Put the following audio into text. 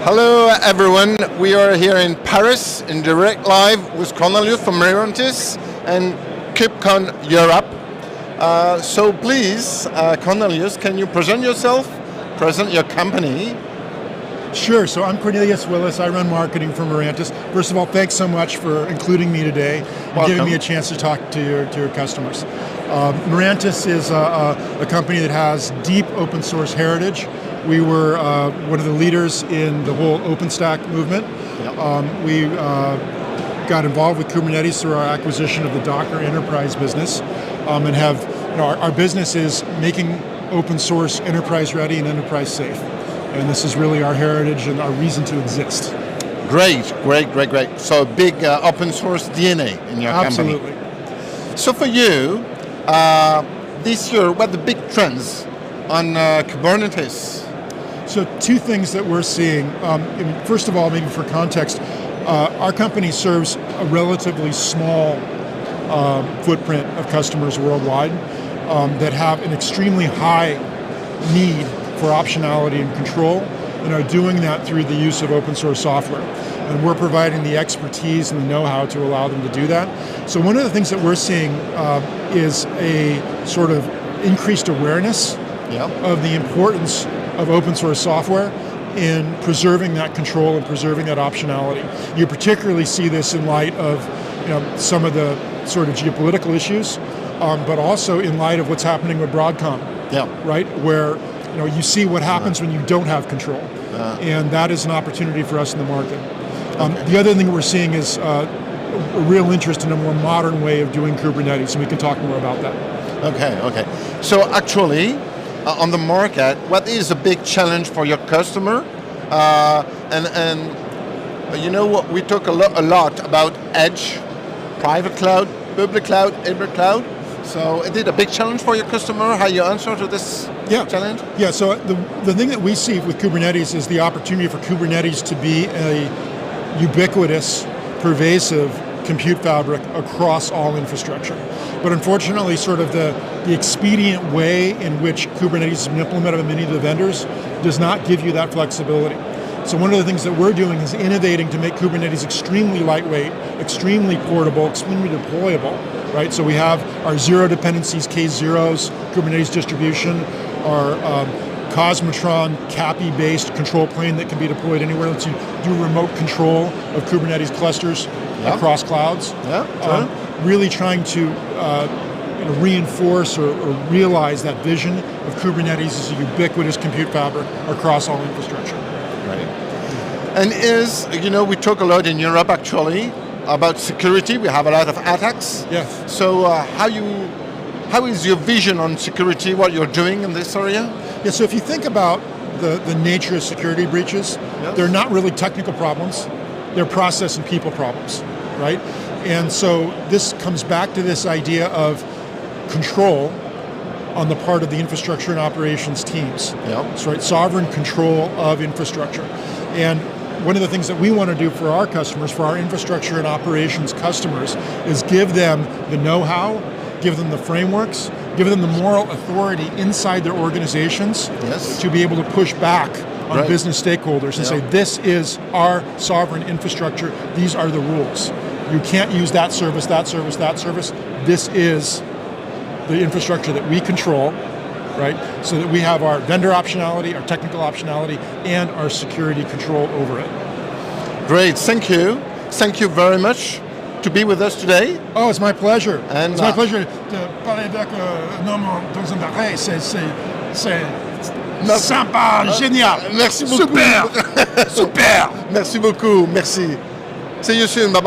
Hello everyone, we are here in Paris in direct live with Cornelius from Mirantis and KubeCon Europe. So please, Cornelius, can you present yourself, present your company? Sure, so I'm Cornelius Willis, I run marketing for Mirantis. First of all, thanks so much for including me today and giving me a chance to talk to your customers. Mirantis is a company that has deep open source heritage. We were one of the leaders in the whole OpenStack movement. Yep. We got involved with Kubernetes through our acquisition of the Docker enterprise business, and have our business is making open source enterprise ready and enterprise safe. And this is really our heritage and our reason to exist. Great. So big open source DNA in your company. Absolutely. So for you, this year, what are the big trends on Kubernetes? So two things that we're seeing. First of all, maybe for context, our company serves a relatively small footprint of customers worldwide that have an extremely high need for optionality and control, and are doing that through the use of open source software. And we're providing the expertise and the know-how to allow them to do that. So one of the things that we're seeing is a sort of increased awareness of the importance of open source software in preserving that control and preserving that optionality. You particularly see this in light of some of the sort of geopolitical issues, but also in light of what's happening with Broadcom, right? Where you see what happens when you don't have control, and that is an opportunity for us in the market. The other thing we're seeing is a real interest in a more modern way of doing Kubernetes, and we can talk more about that. Okay. So actually, on the market, what is a big challenge for your customer? And you know what, we talk a lot about edge, private cloud, public cloud, hybrid cloud. So is it a big challenge for your customer, how you answer to this challenge? Yeah, so the thing that we see with Kubernetes is the opportunity for Kubernetes to be a ubiquitous, pervasive compute fabric across all infrastructure. But unfortunately, sort of the expedient way in which Kubernetes has been implemented by many of the vendors does not give you that flexibility. So one of the things that we're doing is innovating to make Kubernetes extremely lightweight, extremely portable, extremely deployable, right? So we have our zero dependencies, K0s, Kubernetes distribution, our Cosmotron CAPI-based control plane that can be deployed anywhere. Lets you do remote control of Kubernetes clusters across clouds. Really trying to reinforce or realize that vision of Kubernetes as a ubiquitous compute fabric across all infrastructure. Right. And we talk a lot in Europe actually about security. We have a lot of attacks. Yes. So how is your vision on security, what you're doing in this area? Yeah, so if you think about the nature of security breaches, they're not really technical problems, they're process and people problems, right? And so this comes back to this idea of control on the part of the infrastructure and operations teams. That's right, sovereign control of infrastructure. And one of the things that we want to do for our customers, for our infrastructure and operations customers, is give them the know-how, give them the frameworks, give them the moral authority inside their organizations to be able to push back on business stakeholders and say, this is our sovereign infrastructure, these are the rules. You can't use that service, that service, that service. This is the infrastructure that we control, right? So that we have our vendor optionality, our technical optionality, and our security control over it. Great, thank you. Thank you very much to be with us today. Oh, it's my pleasure. And it's my pleasure de parler avec un homme dans un appareil. C'est sympa, génial. Merci beaucoup. Super. Merci beaucoup, merci. See you soon, bye-bye.